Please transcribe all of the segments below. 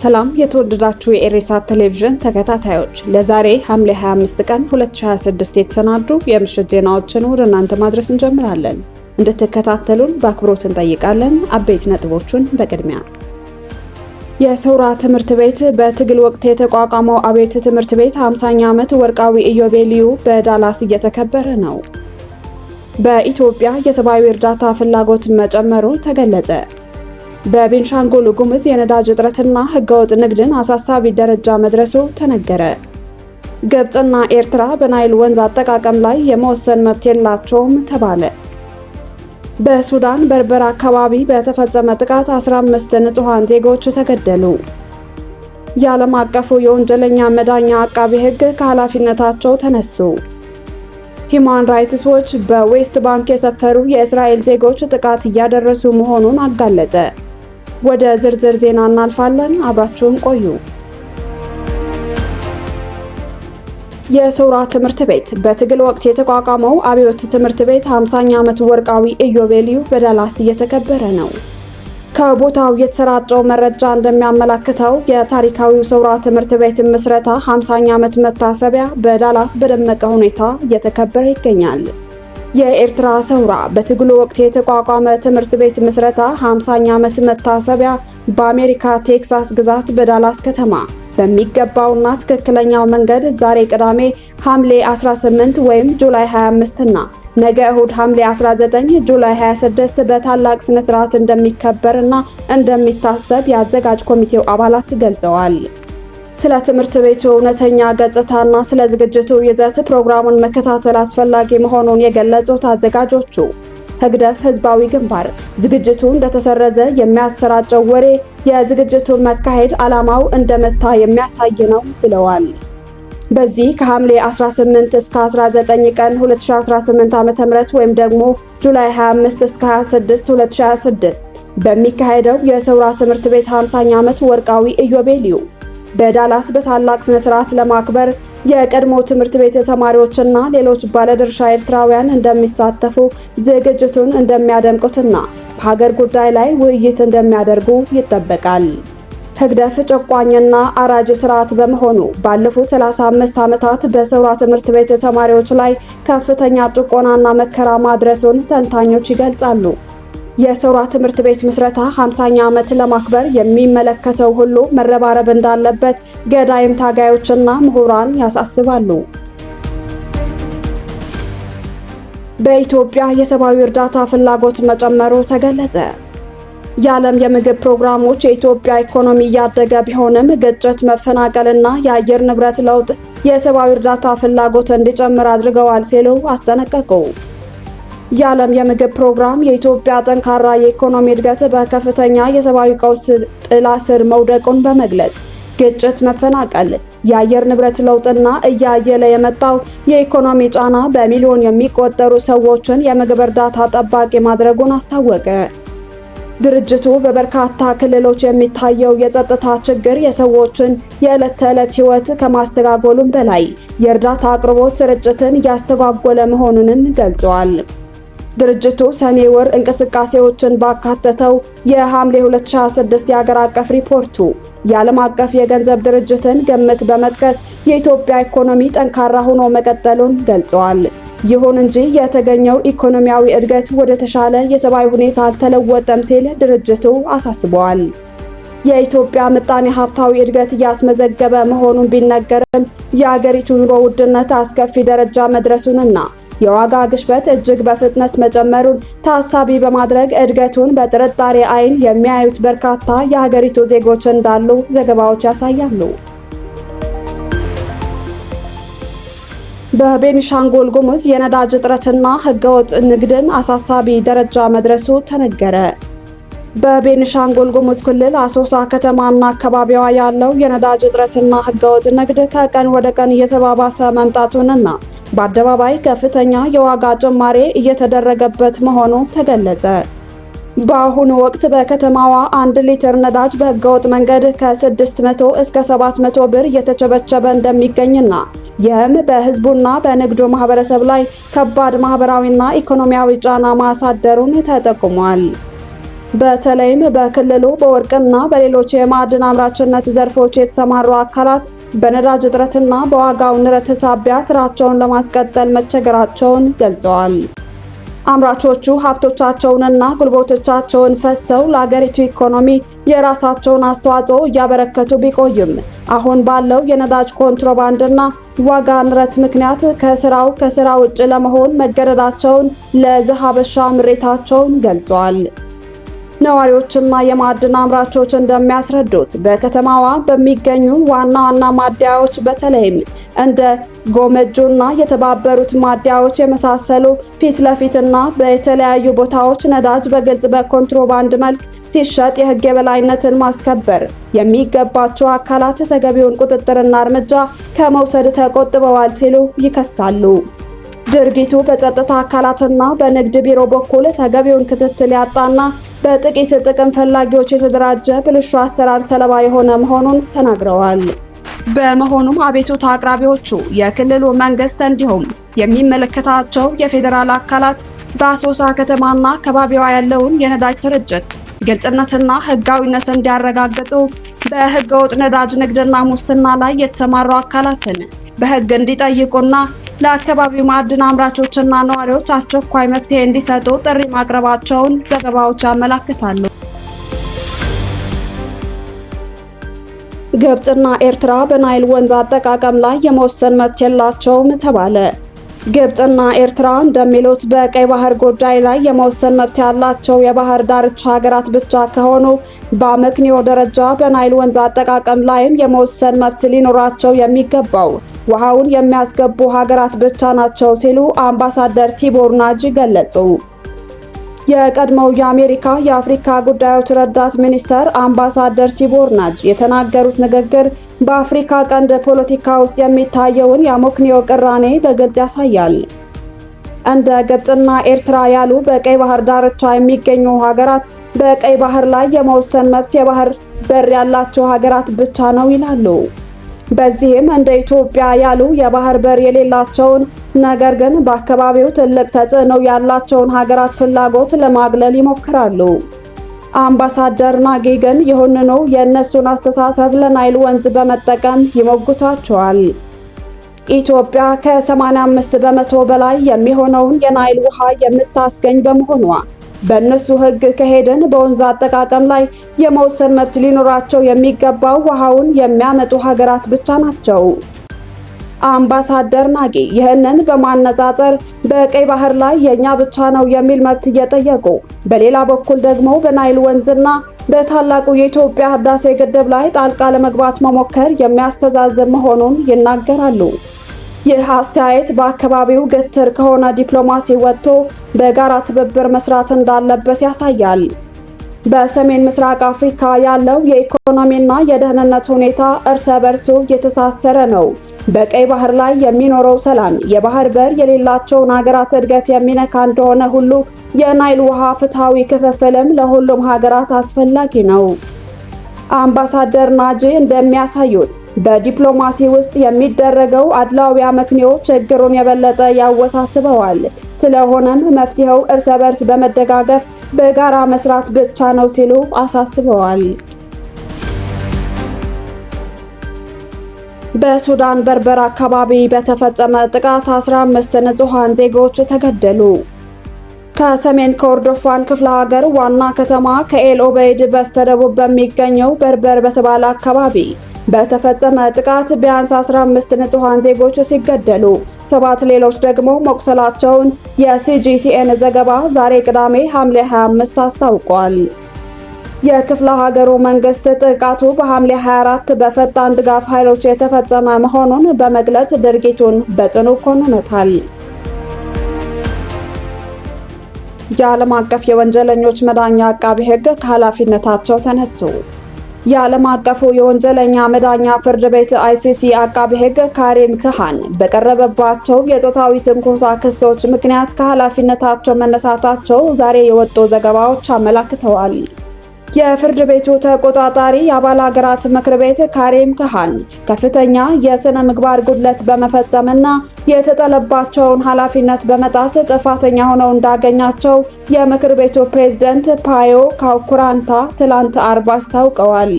ሰላም የተወደዳችሁ የኤሬሳት ቴሌቪዥን ተከታታዮች፣ ለዛሬ ሐምሌ 25 ቀን 2026 የተሰናዱ የምሽት ዜናዎችን ወደ እናንተ ማድረስ እንጀምራለን። እንድትከታተሉን በአክብሮት እንጠይቃለን። አበይት ነጥቦቹን በቅድሚያ የሰውራ ትምህርት ቤት በትግል ወቅት የተቋቋመው አቤት ትምህርት ቤት 50ኛ ዓመት ወርቃዊ ኢዮቤልዩ በዳላስ እየተከበረ ነው። በኢትዮጵያ የሰብአዊ እርዳታ ፍላጎት መጨመሩ ተገለጸ። በቤንሻንጉል ጉሙዝ የነዳጅ እጥረትና ህገወጥ ንግድን አሳሳቢ ደረጃ መድረሱ ተነገረ። ግብጽና ኤርትራ በናይል ወንዝ አጠቃቀም ላይ የመወሰን መብት የላቸውም ተባለ። በሱዳን በርበራ አካባቢ በተፈጸመ ጥቃት 15 ንጹሃን ዜጎች ተገደሉ። የዓለም አቀፉ የወንጀለኛ መዳኛ አቃቢ ህግ ከኃላፊነታቸው ተነሱ። ሂውማን ራይትስ ዎች በዌስት ባንክ የሰፈሩ የእስራኤል ዜጎች ጥቃት እያደረሱ መሆኑን አጋለጠ። ወደ ዝርዝር ዜና እናልፋለን። አብራችሁን ቆዩ። የሰውራ ትምህርት ቤት በትግል ወቅት የተቋቋመው አብዮት ትምህርት ቤት 50ኛ ዓመት ወርቃዊ ኢዮቤልዩ በዳላስ እየተከበረ ነው። ከቦታው የተሰራጨው መረጃ እንደሚያመላክተው የታሪካዊው ሰውራ ትምህርት ቤት ምስረታ 50ኛ ዓመት መታሰቢያ በዳላስ በደመቀ ሁኔታ እየተከበረ ይገኛል። የኤርትራ ሰውራ በትግሉ ወቅት የተቋቋመ ትምህርት ቤት ምስረታ 50ኛ ዓመት መታሰቢያ በአሜሪካ ቴክሳስ ግዛት በዳላስ ከተማ በሚገባውና ትክክለኛው መንገድ ዛሬ ቅዳሜ ሐምሌ 18 ወይም ጁላይ 25 እና ነገ እሁድ ሐምሌ 19 ጁላይ 26 በታላቅ ስነ ስርዓት እንደሚከበርና እንደሚታሰብ የአዘጋጅ ኮሚቴው አባላት ገልጸዋል። ስለ ትምህርት ቤቱ እውነተኛ ገጽታና ስለ ዝግጅቱ ይዘት ፕሮግራሙን መከታተል አስፈላጊ መሆኑን የገለጹት አዘጋጆቹ ህግደፍ ህዝባዊ ግንባር ዝግጅቱ እንደተሰረዘ የሚያሰራጨው ወሬ የዝግጅቱን መካሄድ ዓላማው እንደመታ የሚያሳይ ነው ብለዋል። በዚህ ከሐምሌ 18 እስከ 19 ቀን 2018 ዓ.ም ወይም ደግሞ ጁላይ 25 እስከ 26 2026 በሚካሄደው የሰውራ ትምህርት ቤት 50ኛ ዓመት ወርቃዊ ኢዮቤልዩ በዳላስ በታላቅ ስነ ስርዓት ለማክበር የቀድሞ ትምህርት ቤት ተማሪዎችና ሌሎች ባለድርሻ ኤርትራውያን እንደሚሳተፉ ዝግጅቱን እንደሚያደምቁትና በሀገር ጉዳይ ላይ ውይይት እንደሚያደርጉ ይጠበቃል። ህግደፍ ጨቋኝና አራጅ ስርዓት በመሆኑ ባለፉት 35 ዓመታት በሰውራ ትምህርት ቤት ተማሪዎች ላይ ከፍተኛ ጭቆናና መከራ ማድረሱን ተንታኞች ይገልጻሉ። የሰውራ ትምህርት ቤት ምስረታ 50ኛ ዓመት ለማክበር የሚመለከተው ሁሉ መረባረብ እንዳለበት ገዳይም ታጋዮችና ምሁራን ያሳስባሉ። በኢትዮጵያ የሰብአዊ እርዳታ ፍላጎት መጨመሩ ተገለጸ። የዓለም የምግብ ፕሮግራሞች የኢትዮጵያ ኢኮኖሚ እያደገ ቢሆንም ግጭት፣ መፈናቀልና የአየር ንብረት ለውጥ የሰብአዊ እርዳታ ፍላጎት እንዲጨምር አድርገዋል ሲሉ አስጠነቀቁ። የዓለም የምግብ ፕሮግራም የኢትዮጵያ ጠንካራ የኢኮኖሚ እድገት በከፍተኛ የሰብአዊ ቀውስ ጥላ ስር መውደቁን በመግለጽ ግጭት፣ መፈናቀል፣ የአየር ንብረት ለውጥና እያየለ የመጣው የኢኮኖሚ ጫና በሚሊዮን የሚቆጠሩ ሰዎችን የምግብ እርዳታ ጠባቂ ማድረጉን አስታወቀ። ድርጅቱ በበርካታ ክልሎች የሚታየው የጸጥታ ችግር የሰዎችን የዕለት ተዕለት ሕይወት ከማስተጓጎሉም በላይ የእርዳታ አቅርቦት ስርጭትን እያስተጓጎለ መሆኑንም ገልጿል። ድርጅቱ ሰኔ ወር እንቅስቃሴዎችን ባካተተው የሐምሌ 2026 የሀገር አቀፍ ሪፖርቱ የዓለም አቀፍ የገንዘብ ድርጅትን ግምት በመጥቀስ የኢትዮጵያ ኢኮኖሚ ጠንካራ ሆኖ መቀጠሉን ገልጸዋል። ይሁን እንጂ የተገኘው ኢኮኖሚያዊ እድገት ወደ ተሻለ የሰብአዊ ሁኔታ አልተለወጠም ሲል ድርጅቱ አሳስበዋል። የኢትዮጵያ ምጣኔ ሀብታዊ እድገት እያስመዘገበ መሆኑን ቢነገርም የአገሪቱ ኑሮ ውድነት አስከፊ ደረጃ መድረሱንና የዋጋ ግሽበት እጅግ በፍጥነት መጨመሩን ታሳቢ በማድረግ እድገቱን በጥርጣሬ አይን የሚያዩት በርካታ የሀገሪቱ ዜጎች እንዳሉ ዘገባዎች ያሳያሉ። በቤንሻንጉል ጉሙዝ የነዳጅ እጥረትና ህገወጥ ንግድን አሳሳቢ ደረጃ መድረሱ ተነገረ። በቤንሻንጉል ጉሙዝ ክልል አሶሳ ከተማና አካባቢዋ ያለው የነዳጅ እጥረትና ህገወጥ ንግድ ከቀን ወደ ቀን እየተባባሰ መምጣቱንና በአደባባይ ከፍተኛ የዋጋ ጭማሪ እየተደረገበት መሆኑ ተገለጸ። በአሁኑ ወቅት በከተማዋ 1 ሊትር ነዳጅ በህገወጥ መንገድ ከ600 እስከ 700 ብር እየተቸበቸበ እንደሚገኝና ይህም በህዝቡና በንግዱ ማህበረሰብ ላይ ከባድ ማህበራዊና ኢኮኖሚያዊ ጫና ማሳደሩን ተጠቁሟል። በተለይም በክልሉ በወርቅና በሌሎች የማዕድን አምራችነት ዘርፎች የተሰማሩ አካላት በነዳጅ እጥረትና በዋጋው ንረት ሳቢያ ስራቸውን ለማስቀጠል መቸገራቸውን ገልጸዋል። አምራቾቹ ሀብቶቻቸውንና ጉልበቶቻቸውን ፈሰው ለአገሪቱ ኢኮኖሚ የራሳቸውን አስተዋጽኦ እያበረከቱ ቢቆይም አሁን ባለው የነዳጅ ኮንትሮባንድና ዋጋ ንረት ምክንያት ከስራ ውጭ ለመሆን መገደዳቸውን ለዘሀበሻ ምሬታቸውን ገልጸዋል። ነዋሪዎችና የማዕድን አምራቾች እንደሚያስረዱት በከተማዋ በሚገኙ ዋና ዋና ማደያዎች በተለይም እንደ ጎመጆና የተባበሩት ማደያዎች የመሳሰሉ ፊት ለፊትና በተለያዩ ቦታዎች ነዳጅ በግልጽ በኮንትሮባንድ መልክ ሲሸጥ የሕግ የበላይነትን ማስከበር የሚገባቸው አካላት ተገቢውን ቁጥጥርና እርምጃ ከመውሰድ ተቆጥበዋል ሲሉ ይከሳሉ። ድርጊቱ በጸጥታ አካላትና በንግድ ቢሮ በኩል ተገቢውን ክትትል ያጣና በጥቂት ጥቅም ፈላጊዎች የተደራጀ ብልሹ አሰራር ሰለባ የሆነ መሆኑን ተናግረዋል። በመሆኑም አቤቱታ አቅራቢዎቹ የክልሉ መንግስት እንዲሁም የሚመለከታቸው የፌዴራል አካላት በአሶሳ ከተማና አካባቢዋ ያለውን የነዳጅ ስርጭት ግልጽነትና ህጋዊነት እንዲያረጋግጡ፣ በህገወጥ ነዳጅ ንግድና ሙስና ላይ የተሰማሩ አካላትን በህግ እንዲጠይቁና ለአካባቢው ማዕድን አምራቾችና ነዋሪዎች አስቸኳይ መፍትሄ እንዲሰጡ ጥሪ ማቅረባቸውን ዘገባዎች ያመለክታሉ። ግብጽና ኤርትራ በናይል ወንዝ አጠቃቀም ላይ የመወሰን መብት የላቸውም ተባለ። ግብጽና ኤርትራ እንደሚሉት በቀይ ባህር ጉዳይ ላይ የመወሰን መብት ያላቸው የባህር ዳርቻ ሀገራት ብቻ ከሆኑ በአመክንዮ ደረጃ በናይል ወንዝ አጠቃቀም ላይም የመወሰን መብት ሊኖራቸው የሚገባው ውሃውን የሚያስገቡ ሀገራት ብቻ ናቸው ሲሉ አምባሳደር ቲቦር ናጂ ገለጹ። የቀድሞው የአሜሪካ የአፍሪካ ጉዳዮች ረዳት ሚኒስተር አምባሳደር ቲቦር ናጂ የተናገሩት ንግግር በአፍሪካ ቀንድ ፖለቲካ ውስጥ የሚታየውን የአመክንዮ ቅራኔ በግልጽ ያሳያል። እንደ ግብጽና ኤርትራ ያሉ በቀይ ባህር ዳርቻ የሚገኙ ሀገራት በቀይ ባህር ላይ የመወሰን መብት የባህር በር ያላቸው ሀገራት ብቻ ነው ይላሉ። በዚህም እንደ ኢትዮጵያ ያሉ የባህር በር የሌላቸውን ነገር ግን በአካባቢው ትልቅ ተጽዕኖ ያላቸውን ሀገራት ፍላጎት ለማግለል ይሞክራሉ። አምባሳደር ናጊ ግን ይህንኑ የእነሱን አስተሳሰብ ለናይል ወንዝ በመጠቀም ይሞግቷቸዋል። ኢትዮጵያ ከ85 በመቶ በላይ የሚሆነውን የናይል ውሃ የምታስገኝ በመሆኗ በእነሱ ሕግ ከሄድን በወንዝ አጠቃቀም ላይ የመወሰን መብት ሊኖራቸው የሚገባው ውሃውን የሚያመጡ ሀገራት ብቻ ናቸው። አምባሳደር ናጊ ይህንን በማነጻጸር በቀይ ባህር ላይ የኛ ብቻ ነው የሚል መብት እየጠየቁ፣ በሌላ በኩል ደግሞ በናይል ወንዝና በታላቁ የኢትዮጵያ ህዳሴ ግድብ ላይ ጣልቃ ለመግባት መሞከር የሚያስተዛዝብ መሆኑን ይናገራሉ። ይህ አስተያየት በአካባቢው ግትር ከሆነ ዲፕሎማሲ ወጥቶ በጋራ ትብብር መስራት እንዳለበት ያሳያል። በሰሜን ምስራቅ አፍሪካ ያለው የኢኮኖሚና የደህንነት ሁኔታ እርስ በርሱ የተሳሰረ ነው። በቀይ ባህር ላይ የሚኖረው ሰላም የባህር በር የሌላቸውን ሀገራት እድገት የሚነካ እንደሆነ ሁሉ የናይል ውሃ ፍትሃዊ ክፍፍልም ለሁሉም ሀገራት አስፈላጊ ነው። አምባሳደር ናጂ እንደሚያሳዩት በዲፕሎማሲ ውስጥ የሚደረገው አድላዊ አመክንዮ ችግሩን የበለጠ ያወሳስበዋል። ስለሆነም መፍትሄው እርስ በርስ በመደጋገፍ በጋራ መስራት ብቻ ነው ሲሉ አሳስበዋል። በሱዳን በርበር አካባቢ በተፈጸመ ጥቃት 15 ንጹሃን ዜጎች ተገደሉ። ከሰሜን ኮርዶፋን ክፍለ ሀገር ዋና ከተማ ከኤል ኦበይድ በስተደቡብ በሚገኘው በርበር በተባለ አካባቢ በተፈጸመ ጥቃት ቢያንስ 15 ንጹሃን ዜጎች ሲገደሉ 7 ሌሎች ደግሞ መቁሰላቸውን የሲጂቲኤን ዘገባ ዛሬ ቅዳሜ ሐምሌ 25 አስታውቋል። የክፍለ ሀገሩ መንግስት ጥቃቱ በሐምሌ 24 በፈጣን ድጋፍ ኃይሎች የተፈጸመ መሆኑን በመግለጽ ድርጊቱን በጽኑ ኮንኖታል። የዓለም አቀፍ የወንጀለኞች መዳኛ አቃቢ ሕግ ከኃላፊነታቸው ተነሱ። የዓለም አቀፉ የወንጀለኛ መዳኛ ፍርድ ቤት ICC አቃቢ ሕግ ካሪም ካሃን በቀረበባቸው የጾታዊ ትንኮሳ ክሶች ምክንያት ከኃላፊነታቸው መነሳታቸው ዛሬ የወጡ ዘገባዎች አመላክተዋል። የፍርድ ቤቱ ተቆጣጣሪ የአባል ሀገራት ምክር ቤት ካሪም ካሃን ከፍተኛ የሥነ ምግባር ጉድለት በመፈጸምና የተጠለባቸውን ኃላፊነት በመጣስ ጥፋተኛ ሆነው እንዳገኛቸው የምክር ቤቱ ፕሬዝዳንት ፓዮ ካውኩራንታ ትላንት አርብ አስታውቀዋል።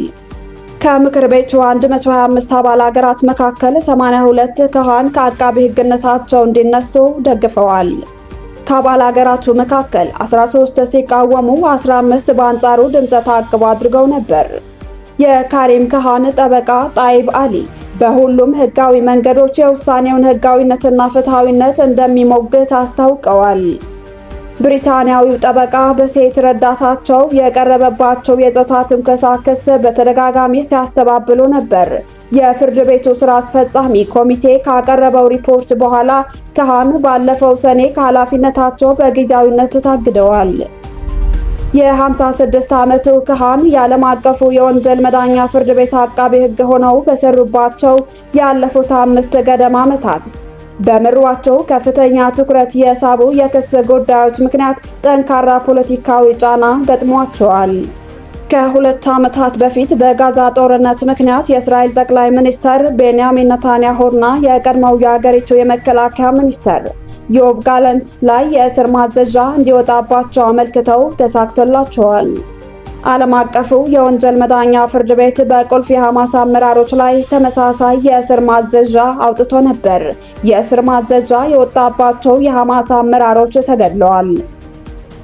ከምክር ቤቱ 125 አባል ሀገራት መካከል 82 ካሃን ከአቃቢ ሕግነታቸው እንዲነሱ ደግፈዋል። ከአባል ሀገራቱ መካከል 13 ሲቃወሙ 15 በአንጻሩ ድምፀ ተአቅቦ አድርገው ነበር። የካሪም ካሃን ጠበቃ ጣይብ አሊ በሁሉም ህጋዊ መንገዶች የውሳኔውን ህጋዊነትና ፍትሃዊነት እንደሚሞግት አስታውቀዋል። ብሪታንያዊው ጠበቃ በሴት ረዳታቸው የቀረበባቸው የጾታ ትንኮሳ ክስ በተደጋጋሚ ሲያስተባብሉ ነበር። የፍርድ ቤቱ ስራ አስፈጻሚ ኮሚቴ ካቀረበው ሪፖርት በኋላ ካሃን ባለፈው ሰኔ ከኃላፊነታቸው በጊዜያዊነት ታግደዋል። የ56 ዓመቱ ካሃን የዓለም አቀፉ የወንጀል መዳኛ ፍርድ ቤት አቃቤ ሕግ ሆነው በሰሩባቸው ያለፉት 5 ገደማ ዓመታት በምሯቸው ከፍተኛ ትኩረት የሳቡ የክስ ጉዳዮች ምክንያት ጠንካራ ፖለቲካዊ ጫና ገጥሟቸዋል። ከ2 ዓመታት በፊት በጋዛ ጦርነት ምክንያት የእስራኤል ጠቅላይ ሚኒስትር ቤንያሚን ኔታንያሁና የቀድሞው የሀገሪቱ የመከላከያ ሚኒስትር ዮቭ ጋላንት ላይ የእስር ማዘዣ እንዲወጣባቸው አመልክተው ተሳክቶላቸዋል። ዓለም አቀፉ የወንጀል መዳኛ ፍርድ ቤት በቁልፍ የሐማስ አመራሮች ላይ ተመሳሳይ የእስር ማዘዣ አውጥቶ ነበር። የእስር ማዘዣ የወጣባቸው የሐማስ አመራሮች ተገድለዋል።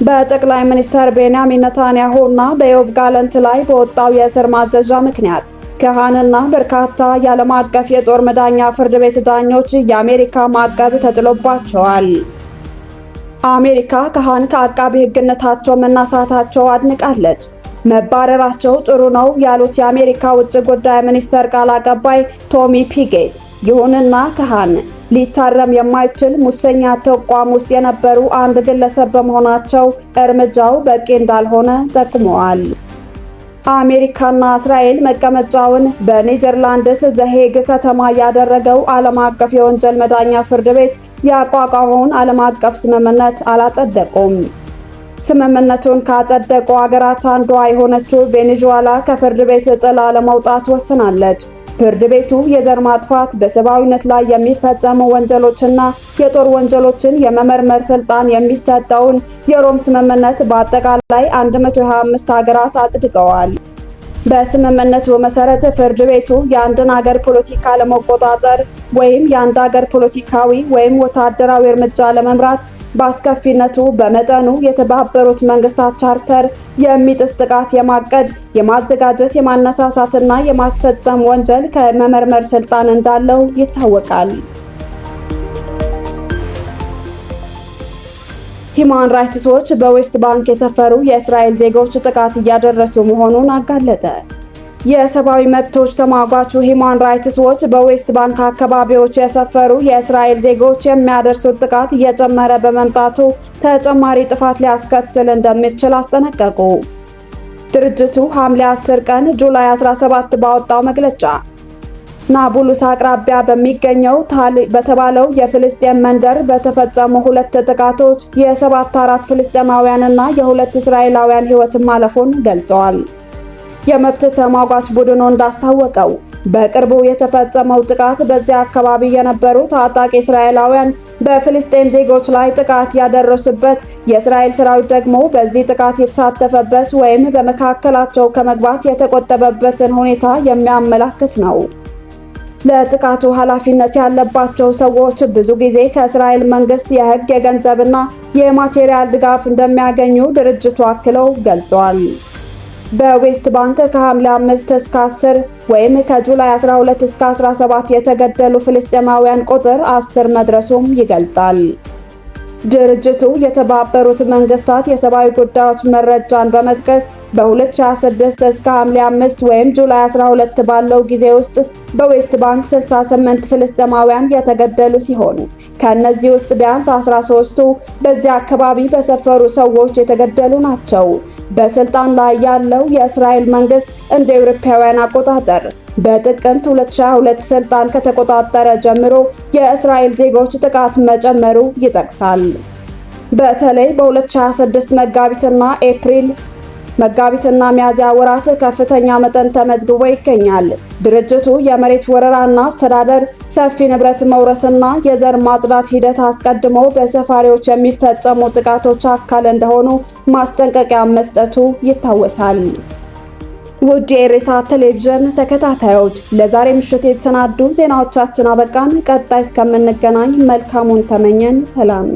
በጠቅላይ ሚኒስትር ቤንያሚን ኔታንያሁ እና በዮቭ ጋላንት ላይ በወጣው የእስር ማዘዣ ምክንያት ካሃንና በርካታ የዓለም አቀፍ የጦር መዳኛ ፍርድ ቤት ዳኞች የአሜሪካ ማዕቀብ ተጥሎባቸዋል። አሜሪካ ካሃን ከአቃቢ ሕግነታቸው መነሳታቸው አድንቃለች። መባረራቸው ጥሩ ነው ያሉት የአሜሪካ ውጭ ጉዳይ ሚኒስቴር ቃል አቀባይ ቶሚ ፒጌት፣ ይሁንና ካሃን ሊታረም የማይችል ሙሰኛ ተቋም ውስጥ የነበሩ አንድ ግለሰብ በመሆናቸው እርምጃው በቂ እንዳልሆነ ጠቁመዋል። አሜሪካና እስራኤል መቀመጫውን በኔዘርላንድስ ዘሄግ ከተማ ያደረገው ዓለም አቀፍ የወንጀል መዳኛ ፍርድ ቤት ያቋቋመውን ዓለም አቀፍ ስምምነት አላጸደቁም። ስምምነቱን ካጸደቁ ሀገራት አንዷ የሆነችው ቬኔዙዌላ ከፍርድ ቤት ጥላ ለመውጣት ወስናለች። ፍርድ ቤቱ የዘር ማጥፋት፣ በሰብአዊነት ላይ የሚፈጸሙ ወንጀሎችና የጦር ወንጀሎችን የመመርመር ስልጣን የሚሰጠውን የሮም ስምምነት በአጠቃላይ 125 ሀገራት አጽድቀዋል። በስምምነቱ መሰረት ፍርድ ቤቱ የአንድን ሀገር ፖለቲካ ለመቆጣጠር ወይም የአንድ ሀገር ፖለቲካዊ ወይም ወታደራዊ እርምጃ ለመምራት በአስከፊነቱ በመጠኑ የተባበሩት መንግስታት ቻርተር የሚጥስ ጥቃት የማቀድ፣ የማዘጋጀት፣ የማነሳሳትና የማስፈጸም ወንጀል ከመመርመር ስልጣን እንዳለው ይታወቃል። ሂማን ራይትስ ዎች በዌስት ባንክ የሰፈሩ የእስራኤል ዜጎች ጥቃት እያደረሱ መሆኑን አጋለጠ። የሰብአዊ መብቶች ተሟጋቹ ሂማን ራይትስ ዎች በዌስት ባንክ አካባቢዎች የሰፈሩ የእስራኤል ዜጎች የሚያደርሱት ጥቃት እየጨመረ በመምጣቱ ተጨማሪ ጥፋት ሊያስከትል እንደሚችል አስጠነቀቁ። ድርጅቱ ሐምሌ 10 ቀን ጁላይ 17 ባወጣው መግለጫ ናቡሉስ አቅራቢያ በሚገኘው ታል በተባለው የፍልስጤም መንደር በተፈጸሙ 2 ጥቃቶች የ74 ፍልስጤማውያንና የ2 እስራኤላውያን ሕይወት ማለፉን ገልጸዋል። የመብት ተሟጋች ቡድኑ እንዳስታወቀው በቅርቡ የተፈጸመው ጥቃት በዚያ አካባቢ የነበሩ ታጣቂ እስራኤላውያን በፍልስጤም ዜጎች ላይ ጥቃት ያደረሱበት፣ የእስራኤል ሰራዊት ደግሞ በዚህ ጥቃት የተሳተፈበት ወይም በመካከላቸው ከመግባት የተቆጠበበትን ሁኔታ የሚያመላክት ነው። ለጥቃቱ ኃላፊነት ያለባቸው ሰዎች ብዙ ጊዜ ከእስራኤል መንግስት የህግ፣ የገንዘብና የማቴሪያል ድጋፍ እንደሚያገኙ ድርጅቱ አክለው ገልጿል። በዌስት ባንክ ከሐምሌ 5 እስከ 10 ወይም ከጁላይ 12 እስከ 17 የተገደሉ ፍልስጤማውያን ቁጥር 10 መድረሱም ይገልጻል። ድርጅቱ የተባበሩት መንግስታት የሰብአዊ ጉዳዮች መረጃን በመጥቀስ በ2026 እስከ ሐምሌ 5 ወይም ጁላይ 12 ባለው ጊዜ ውስጥ በዌስት ባንክ 68 ፍልስጤማውያን የተገደሉ ሲሆን ከነዚህ ውስጥ ቢያንስ 13ቱ በዚያ አካባቢ በሰፈሩ ሰዎች የተገደሉ ናቸው። በስልጣን ላይ ያለው የእስራኤል መንግስት እንደ አውሮፓውያን አቆጣጠር በጥቅምት 2022 ስልጣን ከተቆጣጠረ ጀምሮ የእስራኤል ዜጎች ጥቃት መጨመሩ ይጠቅሳል። በተለይ በ2026 መጋቢትና ኤፕሪል መጋቢትና ሚያዝያ ወራት ከፍተኛ መጠን ተመዝግቦ ይገኛል። ድርጅቱ የመሬት ወረራና አስተዳደር፣ ሰፊ ንብረት መውረስና የዘር ማጽዳት ሂደት አስቀድሞ በሰፋሪዎች የሚፈጸሙ ጥቃቶች አካል እንደሆኑ ማስጠንቀቂያ መስጠቱ ይታወሳል። ውድ የኢሬሳ ቴሌቪዥን ተከታታዮች ለዛሬ ምሽት የተሰናዱ ዜናዎቻችን አበቃን። ቀጣይ እስከምንገናኝ መልካሙን ተመኘን። ሰላም።